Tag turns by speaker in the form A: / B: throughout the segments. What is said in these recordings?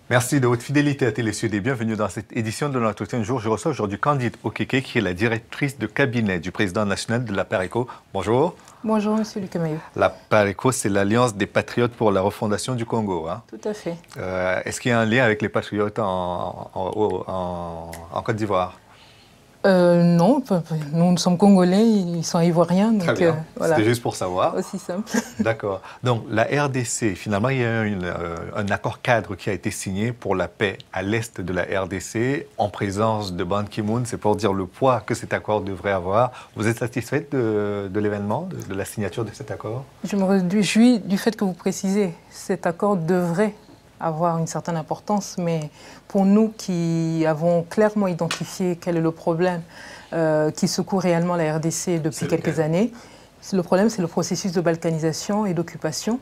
A: Merci de votre fidélité à Télé-Sud et bienvenue dans cette édition de l'entretien du jour. Je reçois aujourd'hui Candide Okeke, qui est la directrice de cabinet du président national de la PARECO. Bonjour.
B: Bonjour, monsieur Lucamayo.
A: La PARECO, c'est l'Alliance des Patriotes pour la refondation du Congo. Hein?
B: Tout à fait.
A: Est-ce qu'il y a un lien avec les Patriotes en Côte d'Ivoire?
B: Non, nous sommes Congolais, ils sont Ivoiriens. Donc,
A: très bien,
B: voilà.
A: C'était juste pour savoir.
B: Aussi simple.
A: D'accord. Donc la RDC, finalement, il y a un accord cadre qui a été signé pour la paix à l'est de la RDC, en présence de Ban Ki-moon. C'est pour dire le poids que cet accord devrait avoir. Vous êtes satisfaite de l'événement, de la signature de cet accord? Je
B: me réjouis du fait que vous précisez, cet accord devrait avoir une certaine importance, mais pour nous qui avons clairement identifié quel est le problème qui secoue réellement la RDC depuis quelques années, le problème c'est le processus de balkanisation et d'occupation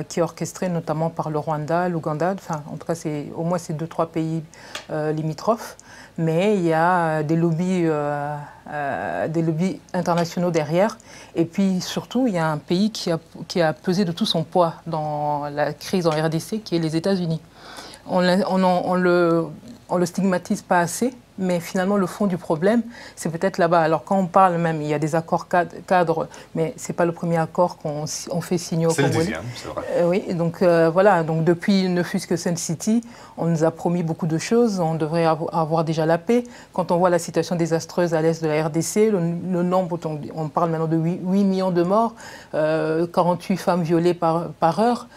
B: qui est orchestré notamment par le Rwanda, l'Ouganda, enfin en tout cas au moins ces 2-3 pays limitrophes, mais il y a des lobbies internationaux derrière. Et puis surtout, il y a un pays qui a pesé de tout son poids dans la crise en RDC, qui est les États-Unis. On le stigmatise pas assez, mais finalement le fond du problème, c'est peut-être là-bas. Alors quand on parle même, il y a des accords cadres, mais c'est pas le premier accord qu'on fait signer au Congo.
A: C'est le deuxième, c'est vrai.
B: Oui, donc voilà, donc depuis ne fût-ce que Sun City, on nous a promis beaucoup de choses, on devrait avoir déjà la paix. Quand on voit la situation désastreuse à l'est de la RDC, le nombre, on parle maintenant de 8 millions de morts, 48 femmes violées par heure.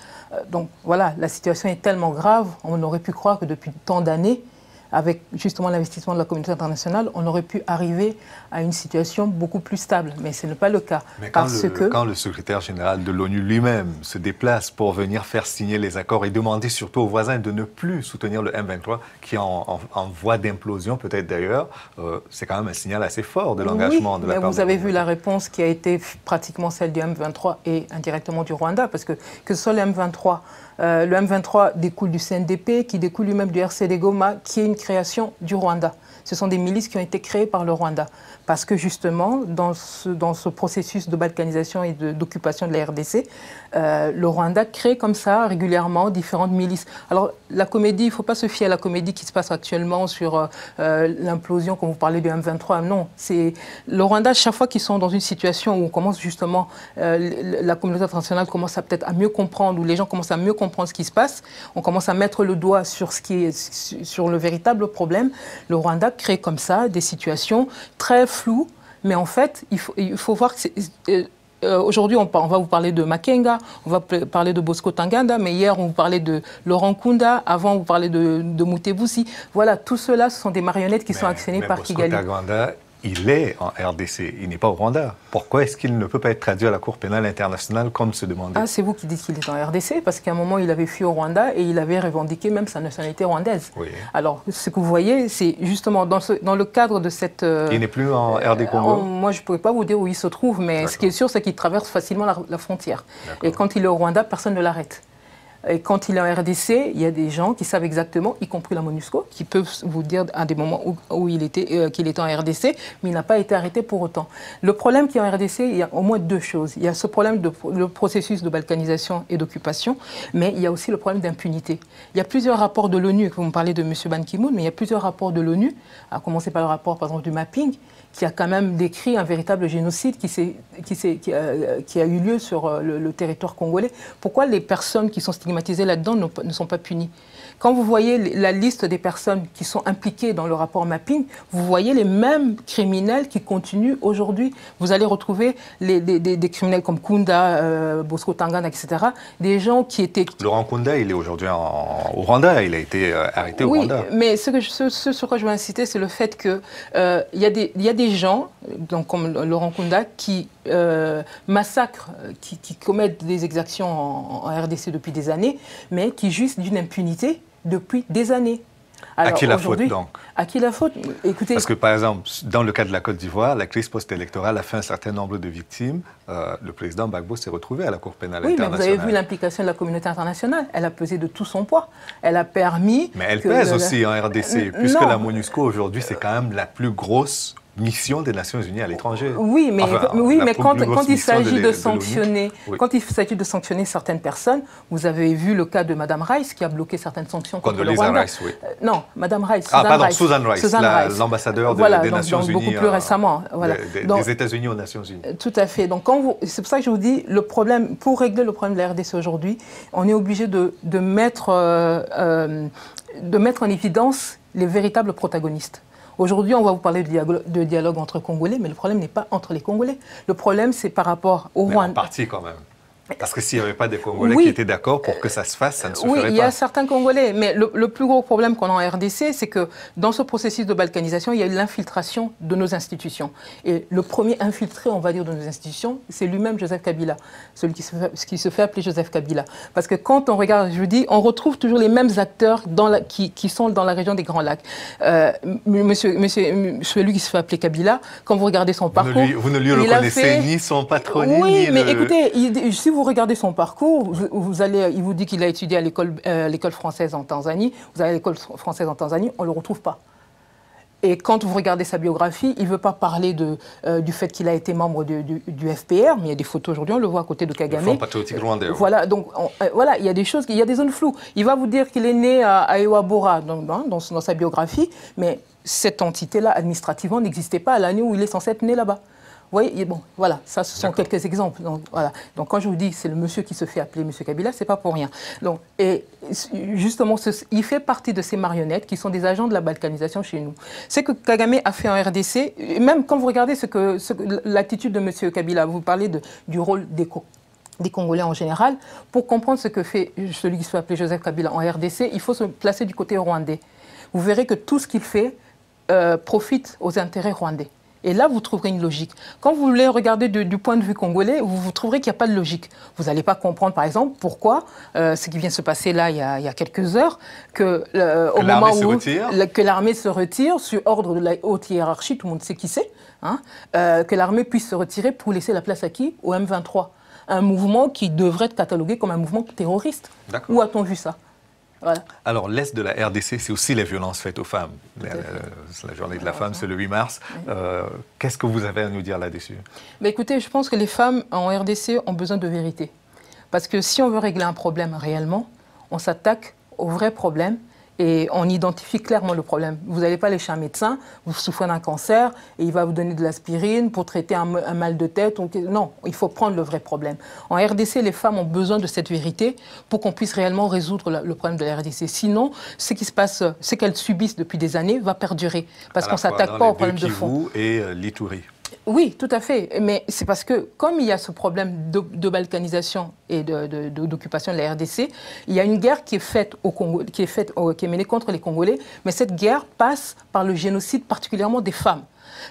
B: Donc voilà, la situation est tellement grave, on aurait pu croire que depuis tant d'années, avec justement l'investissement de la communauté internationale, on aurait pu arriver à une situation beaucoup plus stable. Mais ce n'est pas le cas.
A: Mais quand le secrétaire général de l'ONU lui-même se déplace pour venir faire signer les accords et demander surtout aux voisins de ne plus soutenir le M23, qui est en voie d'implosion peut-être d'ailleurs, c'est quand même un signal assez fort de l'engagement de la part.
B: Mais vous avez vu la réponse qui a été pratiquement celle du M23 et indirectement du Rwanda, parce que ce soit le M23 découle du CNDP, qui découle lui-même du RCD Goma, qui est une création du Rwanda. Ce sont des milices qui ont été créées par le Rwanda. Parce que justement, dans ce processus de balkanisation et d'occupation de la RDC, le Rwanda crée comme ça régulièrement différentes milices. Alors la comédie, il ne faut pas se fier à la comédie qui se passe actuellement sur l'implosion, quand vous parlez du M23. Non, c'est le Rwanda, chaque fois qu'ils sont dans une situation où on commence justement, la communauté internationale commence peut-être à mieux comprendre, où les gens commencent à mieux comprendre ce qui se passe, on commence à mettre le doigt sur sur le véritable problème. Le Rwanda crée comme ça des situations très floues, mais en fait, il faut voir que aujourd'hui, on va vous parler de Makenga, on va parler de Bosco Ntaganda, mais hier, on vous parlait de Laurent Nkunda, avant, on vous parlait de Mutebutsi. Voilà, tout cela, ce sont des marionnettes qui sont actionnées par Kigali.
A: Il est en RDC, il n'est pas au Rwanda. Pourquoi est-ce qu'il ne peut pas être traduit à la Cour pénale internationale comme se demandait?
B: C'est vous qui dites qu'il est en RDC, parce qu'à un moment, il avait fui au Rwanda et il avait revendiqué même sa nationalité rwandaise. Oui. Alors, ce que vous voyez, c'est justement dans le cadre de cette...
A: Il n'est plus en RD Congo?
B: Moi, je ne pourrais pas vous dire où il se trouve, mais ce qui est sûr, c'est qu'il traverse facilement la frontière. Et quand il est au Rwanda, personne ne l'arrête. Et quand il est en RDC, il y a des gens qui savent exactement, y compris la MONUSCO, qui peuvent vous dire à des moments où qu'il était en RDC, mais il n'a pas été arrêté pour autant. Le problème qu'il y a en RDC, il y a au moins deux choses. Il y a ce problème le processus de balkanisation et d'occupation, mais il y a aussi le problème d'impunité. Il y a plusieurs rapports de l'ONU, vous me parlez de M. Ban Ki-moon, mais il y a plusieurs rapports de l'ONU, à commencer par le rapport, par exemple, du mapping, qui a quand même décrit un véritable génocide qui a eu lieu sur le territoire congolais. Pourquoi les personnes qui sont stigmatisées là-dedans ne sont pas punies? Quand vous voyez la liste des personnes qui sont impliquées dans le rapport mapping, vous voyez les mêmes criminels qui continuent aujourd'hui. Vous allez retrouver des criminels comme Kunda, Bosco Ntaganda, etc. Des gens qui étaient...
A: Laurent Kunda, il est aujourd'hui au Rwanda. Il a été arrêté au Rwanda.
B: Oui, mais ce sur quoi je veux insister, c'est le fait qu'il y a des gens, donc comme Laurent Kunda, qui massacrent, qui commettent des exactions en RDC depuis des années, mais qui jouissent d'une impunité depuis des années.
A: Alors, à qui la faute, donc?
B: À qui la faute? Écoutez...
A: Parce que, par exemple, dans le cas de la Côte d'Ivoire, la crise post-électorale a fait un certain nombre de victimes. Le président Gbagbo s'est retrouvé à la Cour pénale internationale.
B: Oui, mais vous avez vu l'implication de la communauté internationale. Elle a pesé de tout son poids. Elle a permis...
A: Mais elle pèse aussi en RDC, puisque la MONUSCO, aujourd'hui, c'est quand même la plus grosse mission des Nations Unies à l'étranger.
B: Oui, mais, quand il s'agit de sanctionner, quand il s'agit de sanctionner certaines personnes, vous avez vu le cas de Mme Rice qui a bloqué certaines sanctions contre le Rwanda.
A: Rice, oui.
B: Non, Mme Rice.
A: Susan Rice, l'ambassadeur des Nations Unies.
B: Beaucoup plus récemment.
A: Des États-Unis aux Nations Unies.
B: Tout à fait. Donc, c'est pour ça que je vous dis, le problème, pour régler le problème de la RDC aujourd'hui, on est obligé de mettre en évidence les véritables protagonistes. Aujourd'hui, on va vous parler de dialogue entre Congolais, mais le problème n'est pas entre les Congolais. Le problème, c'est par rapport au Rwanda.
A: En partie, quand même. Parce que s'il n'y avait pas des Congolais qui étaient d'accord pour que ça se fasse, ça ne se ferait pas.
B: Oui, il y a certains Congolais, mais le plus gros problème qu'on a en RDC, c'est que dans ce processus de balkanisation, il y a eu l'infiltration de nos institutions. Et le premier infiltré, on va dire, de nos institutions, c'est lui-même Joseph Kabila, celui qui se fait appeler Joseph Kabila. Parce que quand on regarde, je vous dis, on retrouve toujours les mêmes acteurs qui sont dans la région des Grands Lacs. Celui qui se fait appeler Kabila, quand vous regardez son parcours...
A: Vous ne lui reconnaissez ni son patronyme,
B: oui, mais écoutez, si vous regardez son parcours, il vous dit qu'il a étudié à l'école française en Tanzanie. Vous allez à l'école française en Tanzanie, on ne le retrouve pas. Et quand vous regardez sa biographie, il ne veut pas parler du fait qu'il a été membre du FPR, mais il y a des photos aujourd'hui, on le voit à côté de Kagame.
A: Le Front patriotique rwandais.
B: Voilà, donc il y a des choses, il y a des zones floues. Il va vous dire qu'il est né à Ewabora, dans sa biographie, mais cette entité-là, administrativement, n'existait pas à l'année où il est censé être né là-bas. Vous voyez, bon, voilà, ça, ce sont quelques exemples. Donc, voilà. Donc, quand je vous dis que c'est le monsieur qui se fait appeler monsieur Kabila, c'est pas pour rien. Donc, et justement, il fait partie de ces marionnettes qui sont des agents de la balkanisation chez nous. C'est que Kagame a fait en RDC, et même quand vous regardez l'attitude de monsieur Kabila, vous parlez du rôle des Congolais en général, pour comprendre ce que fait celui qui se fait appeler Joseph Kabila en RDC, il faut se placer du côté rwandais. Vous verrez que tout ce qu'il fait profite aux intérêts rwandais. Et là, vous trouverez une logique. Quand vous voulez regarder du point de vue congolais, vous trouverez qu'il n'y a pas de logique. Vous n'allez pas comprendre, par exemple, pourquoi ce qui vient de se passer là, il y a quelques heures, au moment où que l'armée se retire, sur ordre de la haute hiérarchie, tout le monde sait qui c'est, hein, que l'armée puisse se retirer pour laisser la place à qui? Au M23. Un mouvement qui devrait être catalogué comme un mouvement terroriste. Où a-t-on vu ça? Voilà.
A: Alors, l'Est de la RDC, c'est aussi les violences faites aux femmes. La journée de la femme, c'est le 8 mars. Qu'est-ce que vous avez à nous dire là-dessus?
B: Écoutez, je pense que les femmes en RDC ont besoin de vérité. Parce que si on veut régler un problème réellement, on s'attaque au vrai problème et on identifie clairement le problème. Vous n'allez pas aller chez un médecin, vous souffrez d'un cancer et il va vous donner de l'aspirine pour traiter un mal de tête. Non, il faut prendre le vrai problème. En RDC, les femmes ont besoin de cette vérité pour qu'on puisse réellement résoudre le problème de la RDC. Sinon, ce qui se passe, ce qu'elles subissent depuis des années va perdurer parce qu'on ne s'attaque pas au problème de fond.
A: Et l'Ituri.
B: Oui, tout à fait. Mais c'est parce que, comme il y a ce problème de balkanisation et d'occupation de la RDC, il y a une guerre qui est faite au Congo, qui est menée contre les Congolais, mais cette guerre passe par le génocide, particulièrement des femmes.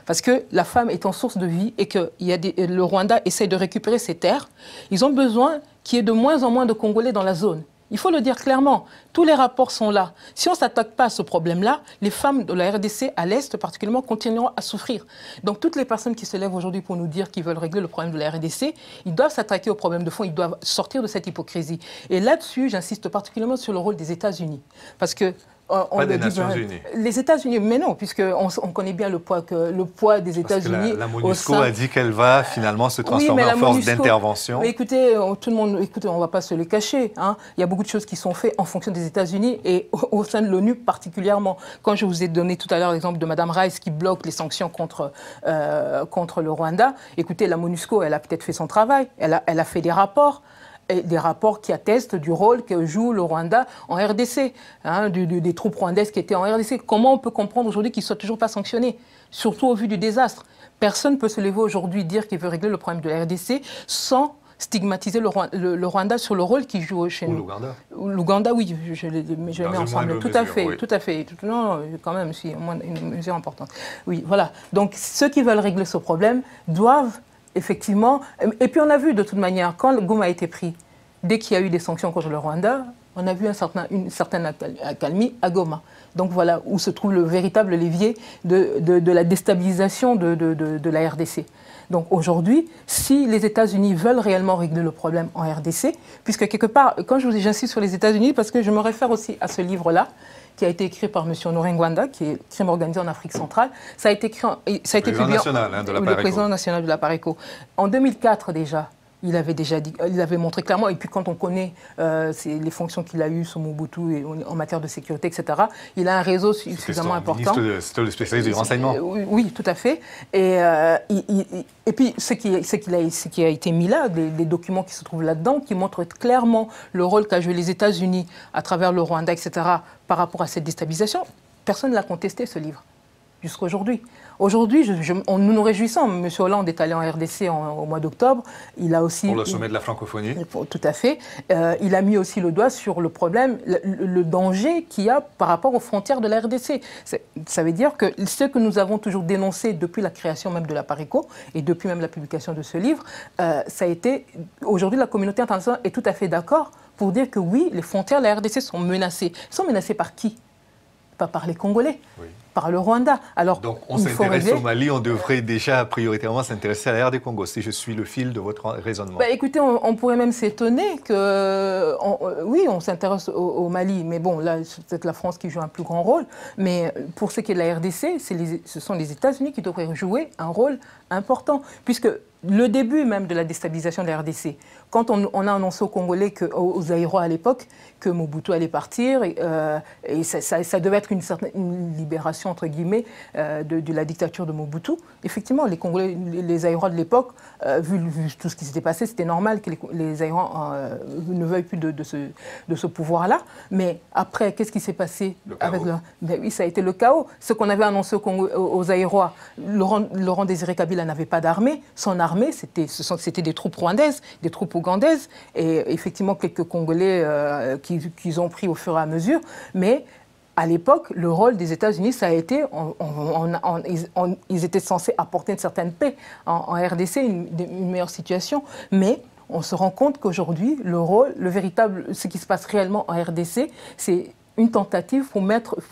B: Parce que la femme est en source de vie et que le Rwanda essaie de récupérer ses terres. Ils ont besoin qu'il y ait de moins en moins de Congolais dans la zone. Il faut le dire clairement, tous les rapports sont là. Si on ne s'attaque pas à ce problème-là, les femmes de la RDC, à l'Est particulièrement, continueront à souffrir. Donc toutes les personnes qui se lèvent aujourd'hui pour nous dire qu'ils veulent régler le problème de la RDC, ils doivent s'attaquer au problème de fond, ils doivent sortir de cette hypocrisie. Et là-dessus, j'insiste particulièrement sur le rôle des États-Unis. Parce que
A: pas des Nations Unies.
B: Les États-Unis, mais non, puisqu'on connaît bien le poids des États-Unis.
A: La MONUSCO a dit qu'elle va finalement se transformer en force d'intervention.
B: Mais écoutez, tout le monde, on ne va pas se le cacher. Hein. Il y a beaucoup de choses qui sont faites en fonction des États-Unis et au sein de l'ONU particulièrement. Quand je vous ai donné tout à l'heure l'exemple de Mme Rice qui bloque les sanctions contre le Rwanda, écoutez, la MONUSCO, elle a peut-être fait son travail, elle a fait des rapports. Et des rapports qui attestent du rôle que joue le Rwanda en RDC, hein, des troupes rwandaises qui étaient en RDC. Comment on peut comprendre aujourd'hui qu'ils ne soient toujours pas sanctionnés, surtout au vu du désastre? Personne ne peut se lever aujourd'hui et dire qu'il veut régler le problème de la RDC sans stigmatiser le Rwanda sur le rôle qu'il joue chez nous.
A: Ou l'Ouganda.
B: L'Ouganda, oui, je les mets ensemble. Tout à fait, oui. Tout à fait. Non, quand même, si, au moins une mesure importante. Oui, voilà. Donc, ceux qui veulent régler ce problème doivent effectivement, et puis on a vu de toute manière, quand Goma a été pris, dès qu'il y a eu des sanctions contre le Rwanda, on a vu une certaine accalmie à Goma. Donc voilà où se trouve le véritable levier de la déstabilisation de la RDC. Donc aujourd'hui, si les États-Unis veulent réellement régler le problème en RDC, puisque quelque part, quand je vous dis j'insiste sur les États-Unis, parce que je me réfère aussi à ce livre-là, qui a été écrit par M. Honoré Ngwanda, qui est crime organisé en Afrique centrale. Ça a été publié le président national de la PARECO. En 2004 déjà, il avait montré clairement, et puis quand on connaît les fonctions qu'il a eues sur Mobutu en matière de sécurité, etc., il a un réseau suffisamment important.
A: C'était le spécialiste du renseignement.
B: Oui, tout à fait. Et puis, ce qui a été mis là, des documents qui se trouvent là-dedans, qui montrent clairement le rôle qu'a joué les États-Unis à travers le Rwanda, etc., par rapport à cette déstabilisation, personne ne l'a contesté, ce livre, jusqu'à aujourd'hui. Aujourd'hui, nous nous réjouissons. M. Hollande est allé en RDC au mois d'octobre. Il a aussi...
A: Pour le sommet de la francophonie.
B: Tout à fait. Il a mis aussi le doigt sur le problème, le danger qu'il y a par rapport aux frontières de la RDC. Ça veut dire que ce que nous avons toujours dénoncé depuis la création même de la PARECO et depuis même la publication de ce livre, ça a été... Aujourd'hui, la communauté internationale est tout à fait d'accord pour dire que oui, les frontières de la RDC sont menacées. Elles sont menacées par qui? Pas par les Congolais. Oui. Par le Rwanda. Alors,
A: donc, on s'intéresse au Mali, on devrait déjà prioritairement s'intéresser à la RD Congo, si je suis le fil de votre raisonnement.
B: Bah, écoutez, on pourrait même s'étonner que, oui, on s'intéresse au Mali, mais bon, là, c'est peut-être la France qui joue un plus grand rôle, mais pour ce qui est de la RDC, ce sont les États-Unis qui devraient jouer un rôle important, puisque le début même de la déstabilisation de la RDC, quand on a annoncé aux Congolais, aux Zaïrois à l'époque, que Mobutu allait partir, et ça devait être une libération, entre guillemets, de la dictature de Mobutu. Effectivement, les Congolais, les Zaïrois de l'époque, vu tout ce qui s'était passé, c'était normal que les Zaïrois ne veuillent plus de ce pouvoir-là. Mais après, qu'est-ce qui s'est passé avec ben oui, ça a été le chaos. Ce qu'on avait annoncé aux Zaïrois, Laurent Désiré Kabila n'avait pas d'armée. Son armée, c'était des troupes rwandaises, des troupes ougandaises, et effectivement quelques Congolais qu'ils ont pris au fur et à mesure. Mais à l'époque, le rôle des États-Unis, ça a été, ils étaient censés apporter une certaine paix en RDC, une meilleure situation. Mais on se rend compte qu'aujourd'hui, ce qui se passe réellement en RDC, c'est une tentative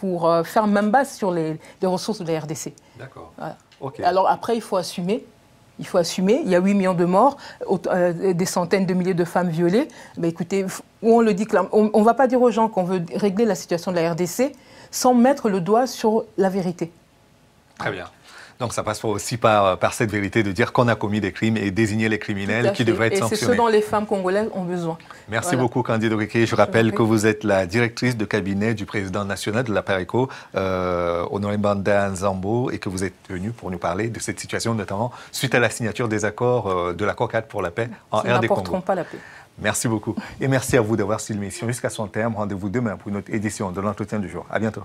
B: pour faire main basse sur les ressources de la RDC.
A: D'accord.
B: Voilà.
A: Okay.
B: Alors après, il faut assumer. Il faut assumer. Il y a 8 millions de morts, des centaines de milliers de femmes violées. Mais écoutez, on le dit clairement. On ne va pas dire aux gens qu'on veut régler la situation de la RDC sans mettre le doigt sur la vérité.
A: Très bien. Donc ça passe aussi par cette vérité de dire qu'on a commis des crimes et désigner les criminels qui devraient être sanctionnés.
B: Et c'est ce dont les femmes congolaises ont besoin.
A: Merci beaucoup, Candide Oréké. Je rappelle que vous êtes la directrice de cabinet du président national de la PARECO, Honoré Ngwanda Nzambo, et que vous êtes venu pour nous parler de cette situation, notamment suite à la signature des accords de l'accord cadre pour la paix en RD Congo. Qui
B: n'apporteront pas la paix.
A: Merci beaucoup. Et merci à vous d'avoir suivi l'émission jusqu'à son terme. Rendez-vous demain pour une autre édition de l'entretien du jour. À bientôt.